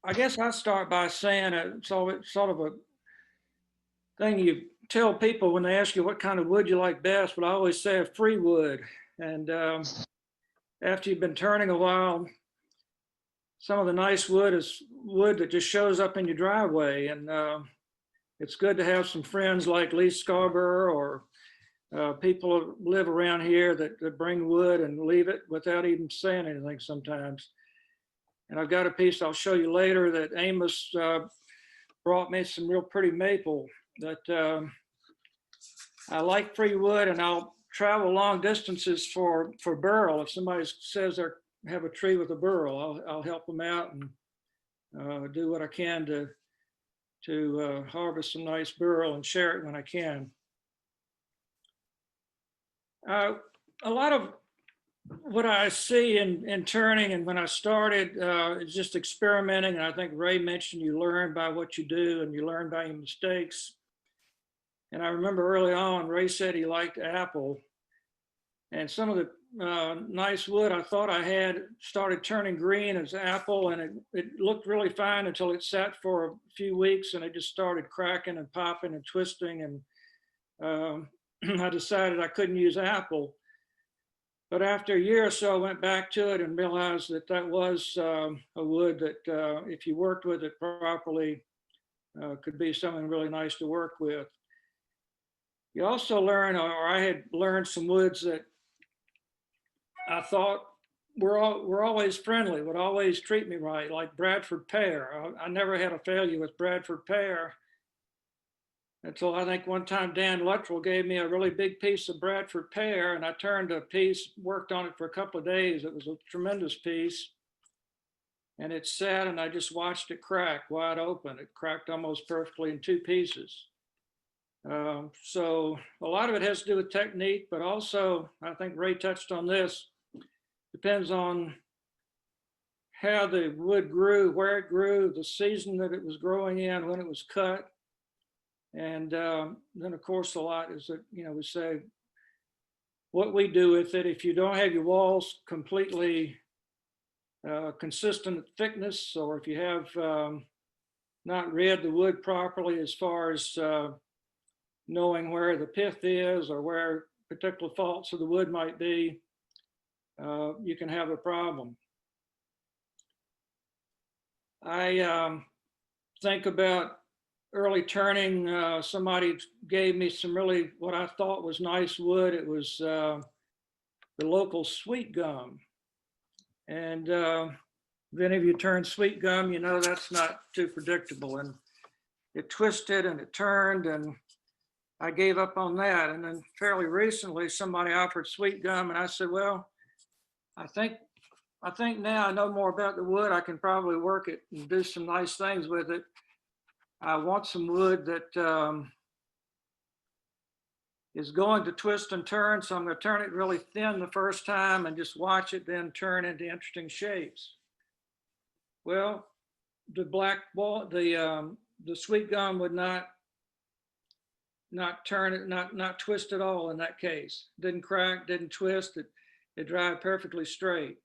I guess I start by saying it's sort of a thing you tell people when they ask you what kind of wood you like best, but I always say a free wood. And after you've been turning a while, some of the nice wood is wood that just shows up in your driveway. And it's good to have some friends like Lee Scarborough or people who live around here that bring wood and leave it without even saying anything sometimes. And I've got a piece I'll show you later that Amos brought me some real pretty maple that I like free wood, and I'll travel long distances for burl. If somebody says they have a tree with a burl, I'll help them out and do what I can to harvest some nice burl and share it when I can. A lot of what I see in turning and when I started is just experimenting. And I think Ray mentioned you learn by what you do and you learn by your mistakes. And I remember early on, Ray said he liked apple. And some of the nice wood I thought I had started turning green as apple, and it looked really fine until it sat for a few weeks and it just started cracking and popping and twisting. And I decided I couldn't use apple. But after a year or so, I went back to it and realized that that was a wood that if you worked with it properly, could be something really nice to work with. You also learn, or I had learned some woods that I thought were always friendly, would always treat me right, like Bradford pear. I never had a failure with Bradford pear until I think one time Dan Luttrell gave me a really big piece of Bradford pear, and I turned a piece, worked on it for a couple of days. It was a tremendous piece. And it sat and I just watched it crack wide open. It cracked almost perfectly in two pieces. So a lot of it has to do with technique, but also I think Ray touched on this, depends on how the wood grew, where it grew, the season that it was growing in, when it was cut. And then of course a lot is that, we say what we do with it, if you don't have your walls completely consistent thickness, or if you have not read the wood properly as far as knowing where the pith is or where particular faults of the wood might be, you can have a problem. I think about early turning. Somebody gave me some really what I thought was nice wood. It was the local Sweetgum. And if any of you turn Sweetgum, you know that's not too predictable. And it twisted and it turned, and I gave up on that. And then fairly recently, somebody offered Sweetgum, and I said, well, I think now I know more about the wood. I can probably work it and do some nice things with it. I want some wood that is going to twist and turn. So I'm going to turn it really thin the first time and just watch it then turn into interesting shapes. Well, the black wall, the Sweetgum would not turn it, not twist at all in that case. Didn't crack, didn't twist. It dried perfectly straight.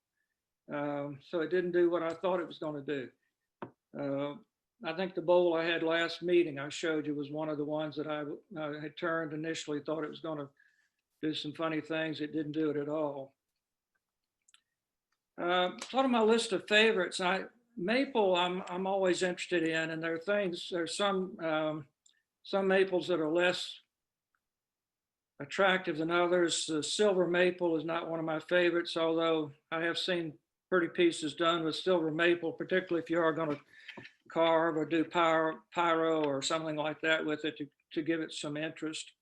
So it didn't do what I thought it was going to do. I think the bowl I had last meeting I showed you was one of the ones that I had turned initially, thought it was going to do some funny things. It didn't do it at all. Sort of my list of favorites. Maple I'm always interested in, and there's some maples that are less attractive than others. Silver maple is not one of my favorites, although I have seen pretty pieces done with silver maple, particularly if you are going to carve or do pyro or something like that with it to give it some interest.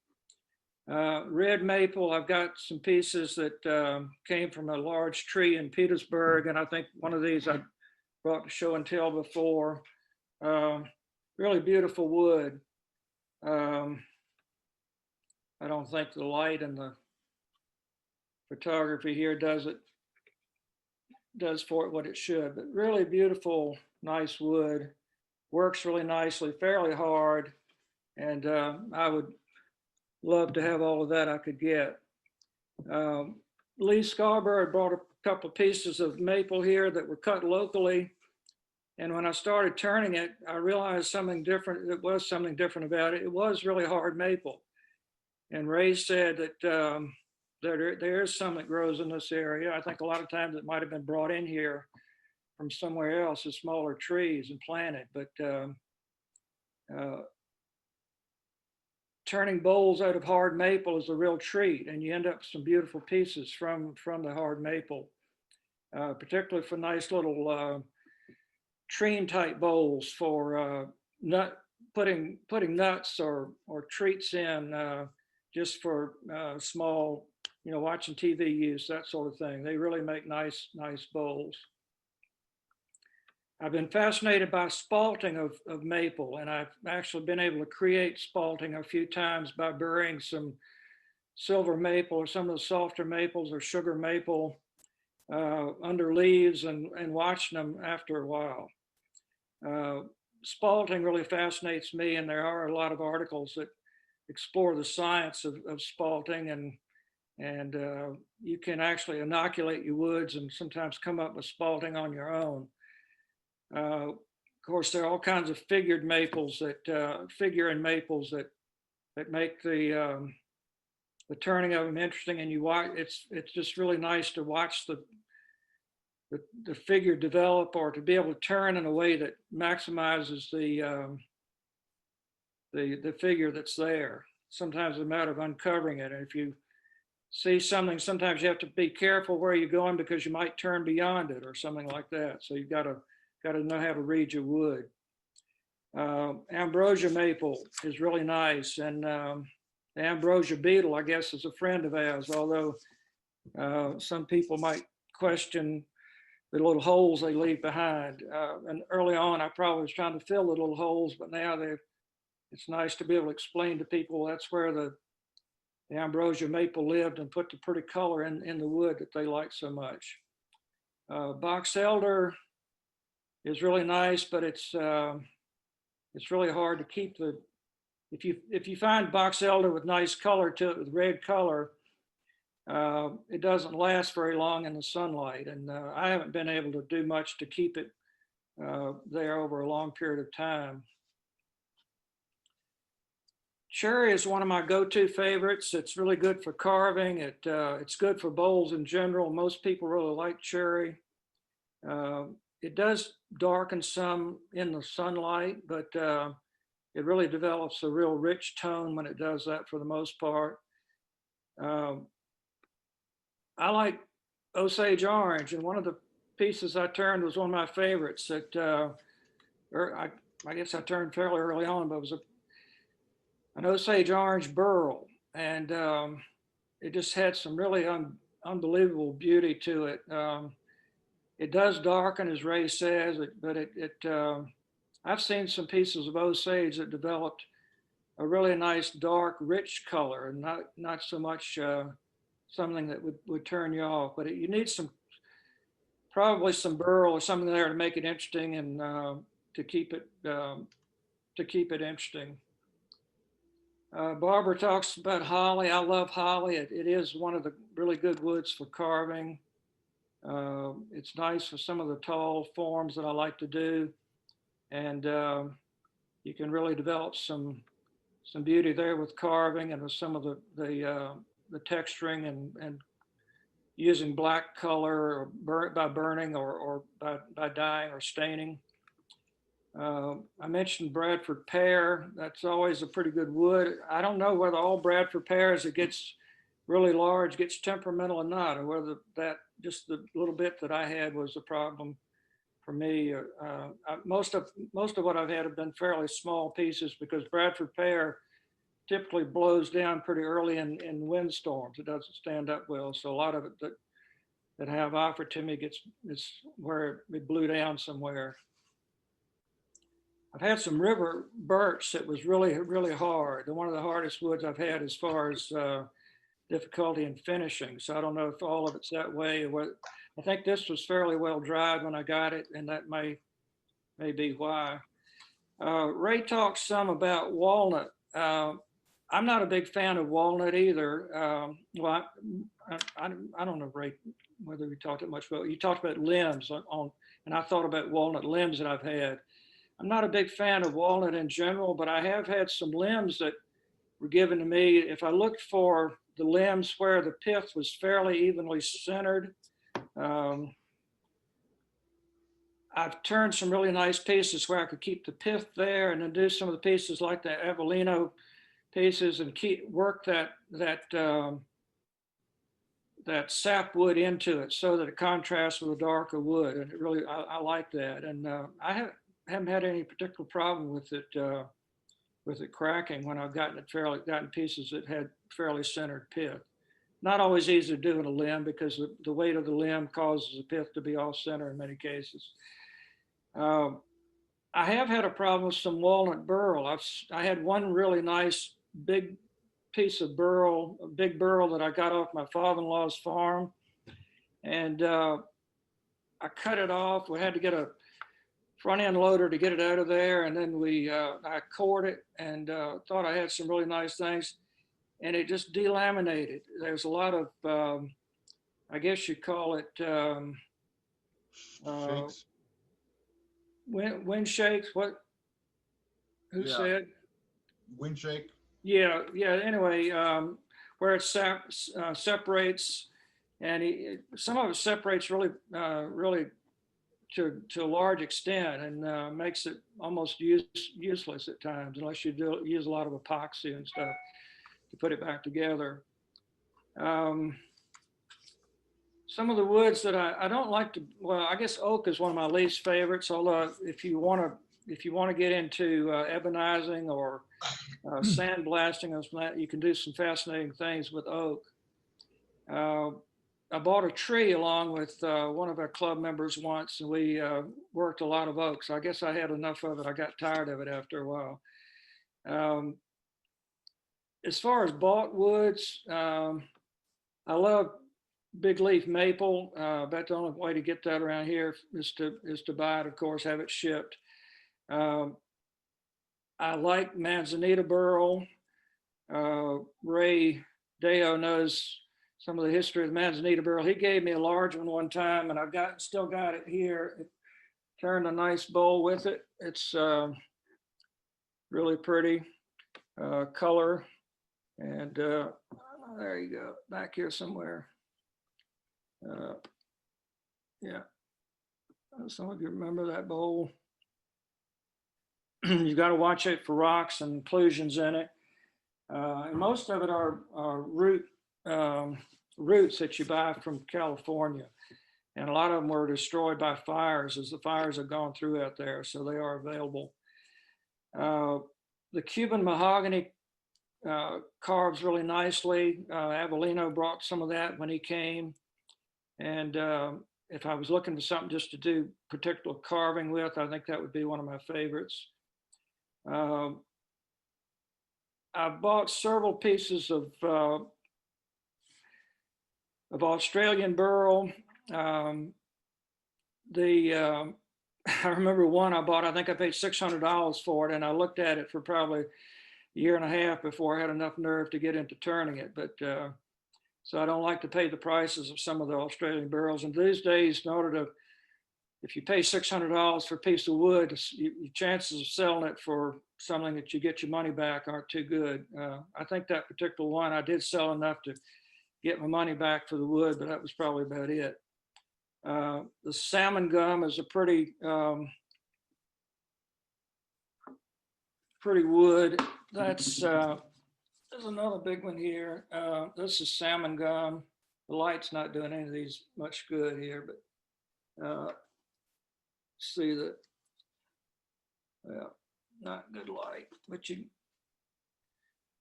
Red maple, I've got some pieces that came from a large tree in Petersburg, and I think one of these I brought to show and tell before. Really beautiful wood. I don't think the light and the photography here does for it what it should, but really beautiful, nice wood. Works really nicely, fairly hard, and I would love to have all of that I could get. Lee Scarborough brought a couple of pieces of maple here that were cut locally. And when I started turning it, I realized something different. It was something different about it. It was really hard maple. And Ray said that there is some that grows in this area. I think a lot of times it might have been brought in here from somewhere else as smaller trees and planted. But uh, turning bowls out of hard maple is a real treat, and you end up with some beautiful pieces from the hard maple, particularly for nice little treen type bowls for nut putting nuts or treats in, just for small, watching TV use, that sort of thing. They really make nice bowls. I've been fascinated by spalting of maple, and I've actually been able to create spalting a few times by burying some silver maple or some of the softer maples or sugar maple under leaves and watching them after a while. Spalting really fascinates me, and there are a lot of articles that explore the science of spalting, and you can actually inoculate your woods and sometimes come up with spalting on your own. Of course, there are all kinds of figured maples that figure in maples that make the turning of them interesting, and you watch. It's just really nice to watch the figure develop, or to be able to turn in a way that maximizes the figure that's there. Sometimes it's a matter of uncovering it, and if you see something, sometimes you have to be careful where you're going because you might turn beyond it or something like that. So you've got to know how to read your wood. Ambrosia maple is really nice, and the ambrosia beetle, I guess, is a friend of ours, although some people might question the little holes they leave behind. And early on, I probably was trying to fill the little holes, but now it's nice to be able to explain to people that's where the ambrosia maple lived and put the pretty color in the wood that they like so much. Box elder is really nice, but it's really hard to keep if you find box elder with nice color to it, with red color, it doesn't last very long in the sunlight, and I haven't been able to do much to keep it there over a long period of time. Cherry is one of my go-to favorites. It's really good for carving. It's good for bowls in general. Most people really like cherry. It does darken some in the sunlight, but it really develops a real rich tone when it does that for the most part. I like Osage orange, and one of the pieces I turned was one of my favorites. I guess I turned fairly early on, but it was an Osage orange burl, and it just had some really unbelievable beauty to it. It does darken, as Ray says, but I've seen some pieces of Osage that developed a really nice, dark, rich color, and not so much something that would turn you off. But you need probably some burl or something there to make it interesting, and to keep it interesting. Barbara talks about holly. I love holly. It is one of the really good woods for carving. It's nice for some of the tall forms that I like to do, and you can really develop some beauty there with carving and with some of the texturing and using black color or by burning or by dyeing or staining. I mentioned Bradford pear. That's always a pretty good wood. I don't know whether all Bradford pear, as it gets really large, gets temperamental or not, or whether that just the little bit that I had was a problem for me. Most of what I've had have been fairly small pieces, because Bradford pear typically blows down pretty early in windstorms. It doesn't stand up well, so a lot of it that have offered to me is where it blew down somewhere. I've had some river birch that was really, really hard. One of the hardest woods I've had as far as difficulty in finishing. So I don't know if all of it's that way or what. I think this was fairly well dried when I got it, and that may be why. Ray talks some about walnut. I'm not a big fan of walnut either. Well, I don't know, Ray, whether we talked that much about, you talked about limbs and I thought about walnut limbs that I've had. I'm not a big fan of walnut in general, but I have had some limbs that were given to me. If I looked for the limbs where the pith was fairly evenly centered, um, I've turned some really nice pieces where I could keep the pith there and then do some of the pieces like the Avellino pieces and work that sapwood into it so that it contrasts with a darker wood. And it really, I like that. And haven't had any particular problem with it cracking when I've gotten pieces that had fairly centered pith. Not always easy to do in a limb because the weight of the limb causes the pith to be off center in many cases. I have had a problem with some walnut burl. I had one really nice big piece of burl, a big burl that I got off my father-in-law's farm. And I cut it off. We had to get a front end loader to get it out of there. And then I cored it and thought I had some really nice things. And it just delaminated. There's a lot of, I guess you call it, Shakes. wind shakes. Who Yeah. said? Wind shake. Yeah. Anyway, where it separates, and some of it separates really to a large extent, and makes it almost useless at times, unless you use a lot of epoxy and stuff to put it back together. Some of the woods that I don't like to, well, I guess oak is one of my least favorites. Although if you want to get into ebonizing or sandblasting, you can do some fascinating things with oak. I bought a tree along with one of our club members once, and we worked a lot of oak. So I guess I had enough of it. I got tired of it after a while. As far as bought woods, I love big leaf maple. That's the only way to get that around here is to buy it, of course, have it shipped. I like manzanita burl. Ray Deo knows some of the history of the manzanita burl. He gave me a large one time, and I've still got it here. It turned a nice bowl with it. It's really pretty color. And there you go, back here somewhere. Yeah, some of you remember that bowl. You've got to watch it for rocks and inclusions in it. And most of it are roots that you buy from California. And a lot of them were destroyed by fires as the fires have gone through out there, so they are available. The Cuban mahogany carves really nicely. Avellino brought some of that when he came. And if I was looking for something just to do particular carving with, I think that would be one of my favorites. I bought several pieces of Australian burl. I remember one I bought, I think I paid $600 for it, and I looked at it for probably a year and a half before I had enough nerve to get into turning it. But so I don't like to pay the prices of some of the Australian burls. And these days, if you pay $600 for a piece of wood, your chances of selling it for something that you get your money back aren't too good. I think that particular one, I did sell enough to get my money back for the wood, but that was probably about it. The salmon gum is a pretty wood. There's another big one here. This is salmon gum. The light's not doing any of these much good here, but see that, well, not good light, but you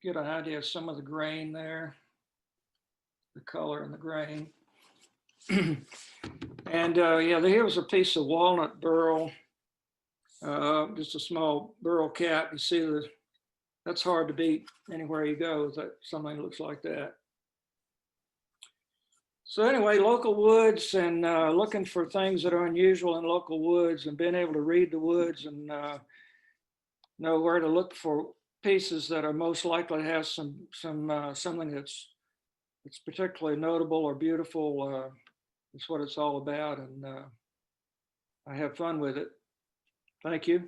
get an idea of some of the grain there, the color and the grain. And yeah, here's a piece of walnut burl, just a small burl cap. You see that's hard to beat anywhere you go with something that looks like that. So anyway, local woods and looking for things that are unusual in local woods and being able to read the woods and know where to look for pieces that are most likely to have something that's particularly notable or beautiful. It's what it's all about, and I have fun with it. Thank you.